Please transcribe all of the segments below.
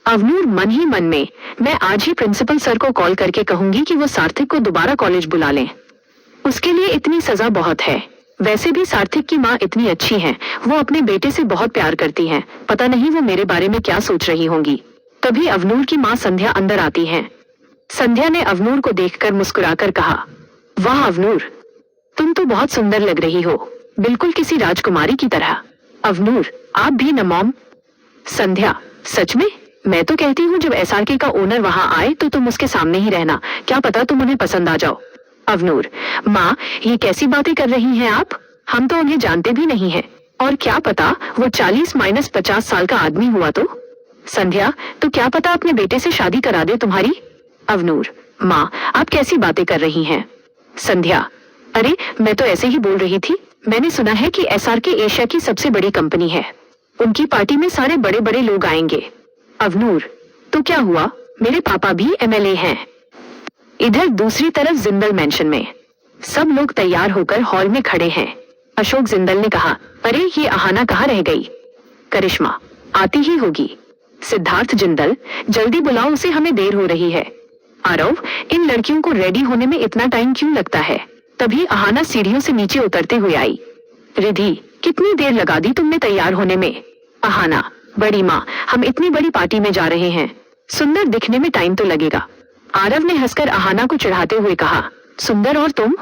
अवनूर मन ही मन में, मैं आज ही प्रिंसिपल सर को कॉल करके कहूंगी कि वो सार्थक को दोबारा कॉलेज बुला लें। उसके लिए इतनी सजा बहुत है। वैसे भी सार्थक की माँ इतनी अच्छी हैं, वो अपने बेटे से बहुत प्यार करती हैं। पता नहीं वो मेरे बारे में क्या सोच रही होंगी। तभी अवनूर की माँ संध्या अंदर आती हैं। संध्या ने अवनूर को देखकर मुस्कुराकर कहा, वाह अवनूर, तुम तो बहुत सुंदर लग रही हो, बिल्कुल किसी राजकुमारी की तरह। अवनूर, आप भी न मॉम? संध्या, सच में? मैं तो कहती हूँ जब एसआरके का ओनर वहाँ आए तो तुम उसके सामने ही रहना, क्या पता तुम उन्हें पसंद आ जाओ। अवनूर, माँ ये कैसी बातें कर रही हैं आप? हम तो उन्हें जानते भी नहीं हैं, और क्या पता वो 40-50 साल का आदमी हुआ तो। संध्या, तो क्या पता अपने बेटे से शादी करा दे तुम्हारी। अवनूर, माँ आप कैसी बातें कर रही हैं? संध्या, अरे मैं तो ऐसे ही बोल रही थी। मैंने सुना है कि एसआरके एशिया की सबसे बड़ी कंपनी है, उनकी पार्टी में सारे बड़े बड़े लोग आएंगे। अवनूर, तो क्या हुआ, मेरे पापा भी एमएलए हैं। इधर दूसरी तरफ जिंदल मेंशन में सब लोग तैयार होकर हॉल में खड़े हैं। अशोक जिंदल ने कहा, अरे ये अहाना कहाँ रह गई? करिश्मा, आती ही होगी। सिद्धार्थ जिंदल, जल्दी बुलाओ उसे, हमें देर हो रही है। आरव, इन लड़कियों को रेडी होने में इतना टाइम क्यों लगता है? तभी अहाना सीढ़ियों से नीचे उतरते हुए आई। रिधि, कितनी देर लगा दी तुमने तैयार होने में? अहाना, बड़ी माँ हम इतनी बड़ी पार्टी में जा रहे हैं, सुंदर दिखने में टाइम तो लगेगा। आरव ने हंसकर अहाना को चिढ़ाते हुए कहा, सुंदर और तुम?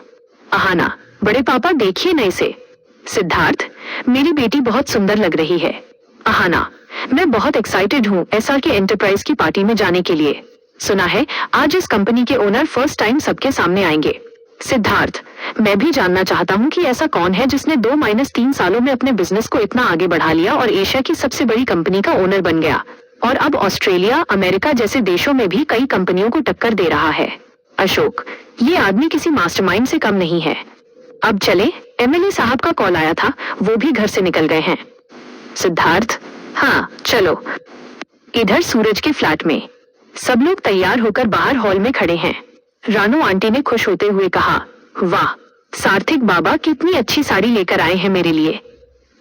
अहाना, बड़े पापा देखिए न इसे। सिद्धार्थ, मेरी बेटी बहुत सुंदर लग रही है। अहाना, मैं बहुत एक्साइटेड हूँ एसआरके एंटरप्राइज की पार्टी में जाने के लिए। सुना है आज इस कंपनी के ओनर फर्स्ट टाइम सबके सामने आएंगे। सिद्धार्थ, मैं भी जानना चाहता हूँ कि ऐसा कौन है जिसने 2-3 सालों में अपने बिजनेस को इतना आगे बढ़ा लिया और एशिया की सबसे बड़ी कंपनी का ओनर बन गया, और अब ऑस्ट्रेलिया, अमेरिका जैसे देशों में भी कई कंपनियों को टक्कर दे रहा है। अशोक, ये आदमी किसी मास्टरमाइंड से कम नहीं है। अब चले, एमएलए साहब का कॉल आया था, वो भी घर से निकल गए हैं। सिद्धार्थ, हाँ चलो। इधर सूरज के फ्लैट में सब लोग तैयार होकर बाहर हॉल में खड़े हैं। रानू आंटी ने खुश होते हुए कहा, वाह सार्थक बाबा कितनी अच्छी साड़ी लेकर आए हैं मेरे लिए।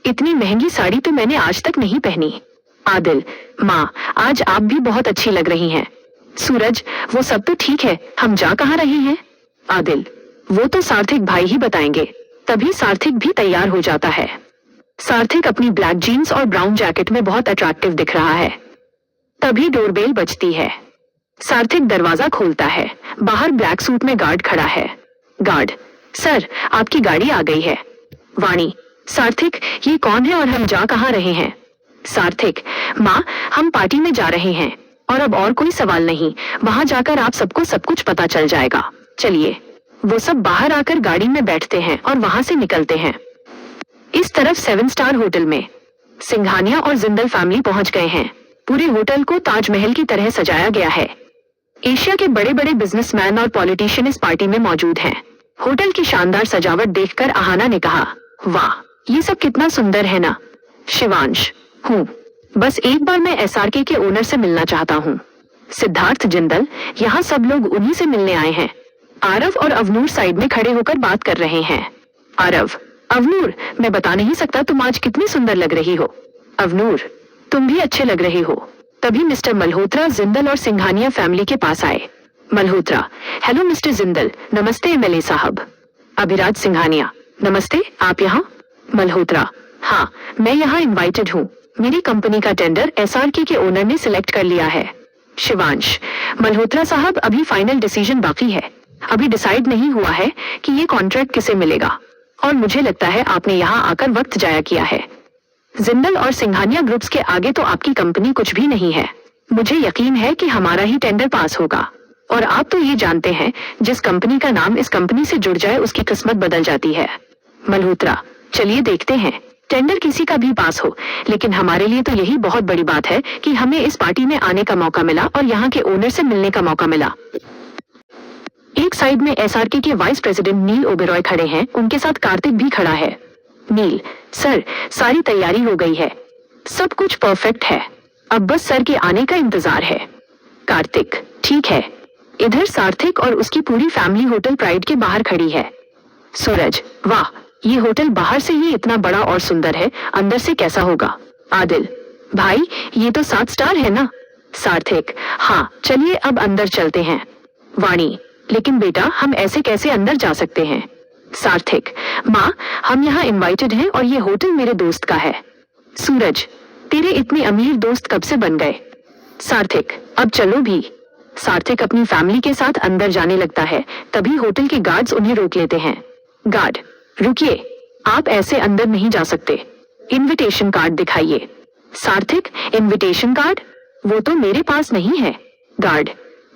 इतनी महंगी साड़ी तो मैंने आज तक नहीं पहनी। आदिल, माँ आज आप भी बहुत अच्छी लग रही हैं। सूरज, वो सब तो ठीक है, हम जा कहाँ रहे हैं? आदिल, वो तो सार्थक भाई ही बताएंगे। तभी सार्थक भी तैयार हो जाता है। सार्थक अपनी ब्लैक जीन्स और ब्राउन जैकेट में बहुत अट्रैक्टिव दिख रहा है। तभी डोरबेल बजती है। सार्थक दरवाजा खोलता है। बाहर ब्लैक सूट में गार्ड खड़ा है। गार्ड, सर आपकी गाड़ी आ गई है। वाणी, सार्थक ये कौन है और हम जा कहाँ रहे हैं? सार्थक, माँ हम पार्टी में जा रहे हैं, और अब और कोई सवाल नहीं, वहां जाकर आप सबको सब कुछ पता चल जाएगा। चलिए। वो सब बाहर आकर गाड़ी में बैठते हैं और वहां से निकलते हैं। इस तरफ 7 स्टार होटल में सिंघानिया और जिंदल फैमिली पहुंच गए हैं। पूरे होटल को ताजमहल की तरह सजाया गया है। एशिया के बड़े बड़े बिजनेसमैन और पॉलिटिशियन इस पार्टी में मौजूद हैं। होटल की शानदार सजावट देखकर अहाना ने कहा, वाह ये सब कितना सुंदर है ना। शिवांश, हूँ, बस एक बार मैं एसआरके के ओनर से मिलना चाहता हूँ। सिद्धार्थ जिंदल, यहाँ सब लोग उन्हीं से मिलने आए हैं। आरव और अवनूर साइड में खड़े होकर बात कर रहे हैं। आरव, अवनूर मैं बता नहीं सकता तुम आज कितनी सुंदर लग रही हो। अवनूर, तुम भी अच्छे लग रहे हो। तभी मिस्टर मल्होत्रा जिंदल और सिंघानिया फैमिली के पास आए। मल्होत्रा, हेलो मिस्टर जिंदल, नमस्ते एमएलए साहब। अभिराज सिंघानिया, नमस्ते, आप यहाँ? मल्होत्रा, हाँ मैं यहाँ इनवाइटेड हूँ। मेरी कंपनी का टेंडर एसआरके के ओनर ने सिलेक्ट कर लिया है। शिवांश, मल्होत्रा साहब अभी फाइनल डिसीजन बाकी है। अभी डिसाइड नहीं हुआ है कि ये कॉन्ट्रैक्ट किसे मिलेगा, और मुझे लगता है आपने यहाँ आकर वक्त जाया किया है। जिंदल और सिंघानिया ग्रुप्स के आगे तो आपकी कंपनी कुछ भी नहीं है। मुझे यकीन है कि हमारा ही टेंडर पास होगा, और आप तो ये जानते हैं जिस कंपनी का नाम इस कंपनी से जुड़ जाए उसकी किस्मत बदल जाती है। मल्होत्रा, चलिए देखते हैं, टेंडर किसी का भी पास हो, लेकिन हमारे लिए तो यही बहुत बड़ी बात है कि हमें इस पार्टी में आने का मौका मिला और यहाँ के ओनर से मिलने का मौका मिला। एक साइड में एसआरके के वाइस प्रेसिडेंट नील ओबेरॉय खड़े हैं, उनके साथ कार्तिक भी खड़ा है। नील, सर सारी तैयारी हो गई है, सब कुछ परफेक्ट है, अब बस सर के आने का इंतजार है। कार्तिक, ठीक है। इधर सार्थक और उसकी पूरी फैमिली होटल प्राइड के बाहर खड़ी है। सूरज, वाह ये होटल बाहर से ही इतना बड़ा और सुंदर है, अंदर से कैसा होगा? आदिल, भाई ये तो 7 स्टार है ना। सार्थक, हाँ चलिए अब अंदर चलते हैं। वाणी, लेकिन बेटा हम ऐसे कैसे अंदर जा सकते हैं? सार्थक, माँ हम यहाँ इनवाइटेड हैं और ये होटल मेरे दोस्त का है। सूरज, तेरे इतने अमीर दोस्त कब से बन गए? सार्थक, अब चलो भी। सार्थक अपनी फैमिली के साथ अंदर जाने लगता है, तभी होटल के गार्ड्स उन्हें रोक लेते हैं। गार्ड, रुकिए, आप ऐसे अंदर नहीं जा सकते। इनविटेशन कार्ड दिखाइए। सार्थक, इनविटेशन कार्ड? वो तो मेरे पास नहीं है। गार्ड,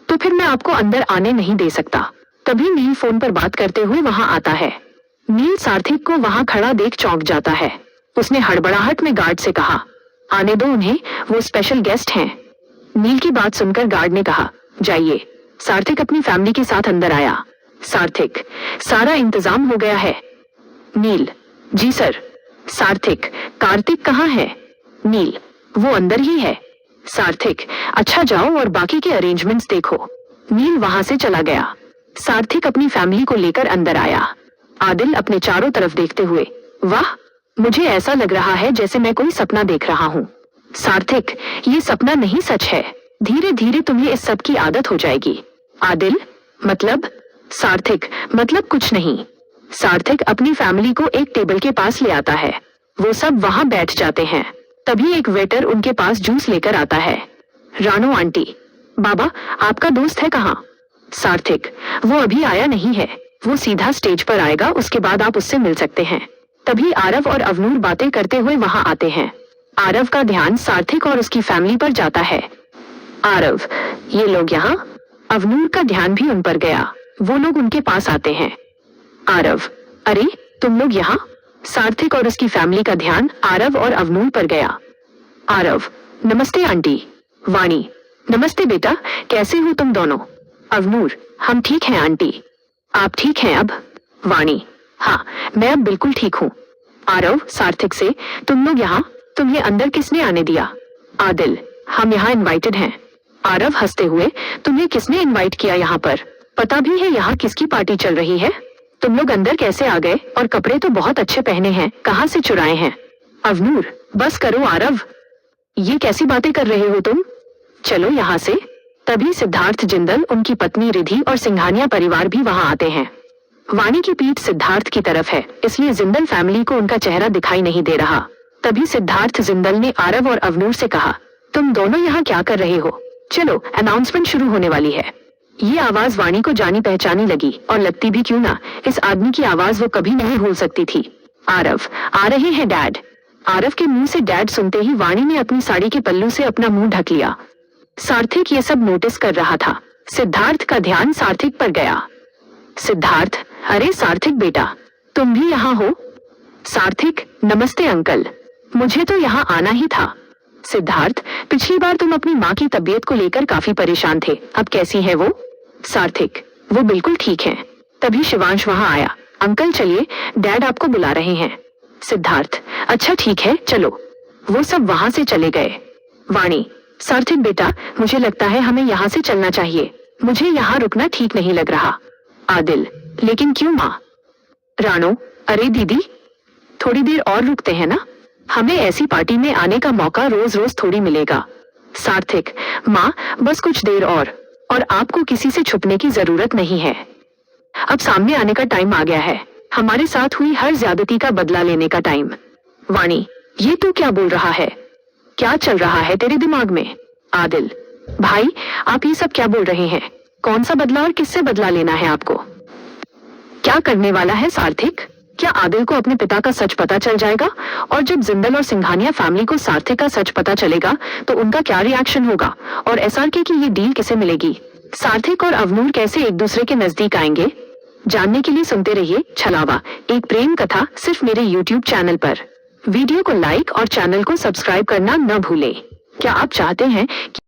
तो फिर मैं आपको अंदर आने नहीं दे सकता। तभी नील फोन पर बात करते हुए वहां आता है। नील सार्थक को वहां खड़ा देख चौंक जाता है। उसने हड़बड़ाहट में गार्ड से कहा, आने दो उन्हें, वो स्पेशल गेस्ट हैं। नील की बात सुनकर गार्ड ने कहा, जाइए। सार्थक अपनी फैमिली के साथ अंदर आया। सार्थक, सारा इंतजाम हो गया है? नील, जी सर। सार्थक, कार्तिक कहाँ है? नील, वो अंदर ही है। सार्थक, अच्छा जाओ और बाकी के अरेंजमेंट्स देखो। नील वहां से चला गया। सार्थक अपनी फैमिली को लेकर अंदर आया। आदिल अपने चारों तरफ देखते हुए, वाह, मुझे ऐसा लग रहा है जैसे मैं कोई सपना देख रहा हूँ। सार्थक, ये सपना नहीं सच है, धीरे धीरे तुम्हें इस सब की आदत हो जाएगी। आदिल, मतलब? सार्थक, मतलब कुछ नहीं। सार्थक अपनी फैमिली को एक टेबल के पास ले आता है। वो सब वहां बैठ जाते हैं। तभी एक वेटर उनके पास जूस लेकर आता है। रानो आंटी, बाबा आपका दोस्त है कहाँ? सार्थक, वो अभी आया नहीं है, वो सीधा स्टेज पर आएगा, उसके बाद आप उससे मिल सकते हैं। तभी आरव और अवनूर बातें करते हुए वहां आते हैं। आरव का ध्यान सार्थक और उसकी फैमिली पर जाता है। आरव, ये लोग यहाँ? अवनूर का ध्यान भी उन पर गया। वो लोग उनके पास आते हैं। आरव, अरे तुम लोग यहाँ? सार्थक और उसकी फैमिली का ध्यान आरव और अवनूर पर गया। आरव, नमस्ते आंटी। वाणी, नमस्ते बेटा, कैसे हो तुम दोनों? अवनूर, हम ठीक हैं आंटी। आप ठीक हैं अब? वाणी, हाँ मैं अब बिल्कुल ठीक हूँ। आरव सार्थक से, तुम लोग यहाँ, तुम्हें अंदर किसने आने दिया? आदिल, हम यहाँ इनवाइटेड हैं। आरव हंसते हुए, तुम्हें किसने इनवाइट किया यहाँ पर? पता भी है यहाँ किसकी पार्टी चल रही है? तुम लोग अंदर कैसे आ गए? और कपड़े तो बहुत अच्छे पहने हैं, कहाँ से चुराए हैं? अवनूर, बस करो आरव, ये कैसी बातें कर रहे हो तुम? चलो यहाँ से। तभी सिद्धार्थ जिंदल, उनकी पत्नी रिधि और सिंघानिया परिवार भी वहाँ आते हैं। वाणी की पीठ सिद्धार्थ की तरफ है, इसलिए जिंदल फैमिली को उनका चेहरा दिखाई नहीं दे रहा। तभी सिद्धार्थ जिंदल ने आरव और अवनूर से कहा, तुम दोनों यहाँ क्या कर रहे हो? चलो, अनाउंसमेंट शुरू होने वाली है। ये आवाज वाणी को जानी पहचानी लगी, और लगती भी क्यों ना, इस आदमी की आवाज वो कभी नहीं भूल सकती थी। आरव, आ रहे हैं डैड। आरव के मुंह से डैड सुनते ही वाणी ने अपनी साड़ी के पल्लू से अपना मुंह ढक लिया। सार्थक ये सब नोटिस कर रहा था। सिद्धार्थ का ध्यान सार्थक पर गया। सिद्धार्थ, अरे सार्थक बेटा, तुम भी यहाँ हो? सार्थक, नमस्ते अंकल, मुझे तो यहाँ आना ही था। सिद्धार्थ, पिछली बार तुम अपनी माँ की तबीयत को लेकर काफी परेशान थे, अब कैसी है वो? सार्थक, वो बिल्कुल ठीक है। तभी शिवांश वहाँ आया। अंकल चलिए, डैड आपको बुला रहे हैं। सिद्धार्थ, अच्छा ठीक है चलो। वो सब वहां से चले गए। वाणी, सार्थक बेटा, मुझे लगता है हमें यहाँ से चलना चाहिए, मुझे यहाँ रुकना ठीक नहीं लग रहा। आदिल, लेकिन क्यों माँ? रानो, अरे दीदी, थोड़ी देर और रुकते हैं ना, हमें ऐसी पार्टी में आने का मौका रोज रोज थोड़ी मिलेगा। सार्थक, माँ बस कुछ देर और आपको किसी से छुपने की जरूरत नहीं है। अब सामने आने का टाइम आ गया है, हमारे साथ हुई हर ज्यादती का बदला लेने का टाइम। वाणी, ये तू क्या बोल रहा है? क्या चल रहा है तेरे दिमाग में? आदिल, भाई आप ये सब क्या बोल रहे हैं? कौन सा बदला और किससे बदला लेना है आपको? क्या करने वाला है सार्थक? क्या आदिल को अपने पिता का सच पता चल जाएगा? और जब जिंदल और सिंघानिया फैमिली को सार्थक का सच पता चलेगा तो उनका क्या रिएक्शन होगा? और एसआरके की ये डील किसे मिलेगी? सार्थक और अवनूर कैसे एक दूसरे के नजदीक आएंगे? जानने के लिए सुनते रहिए छलावा, एक प्रेम कथा, सिर्फ मेरे YouTube चैनल पर। वीडियो को लाइक और चैनल को सब्सक्राइब करना न भूलें। क्या आप चाहते हैं कि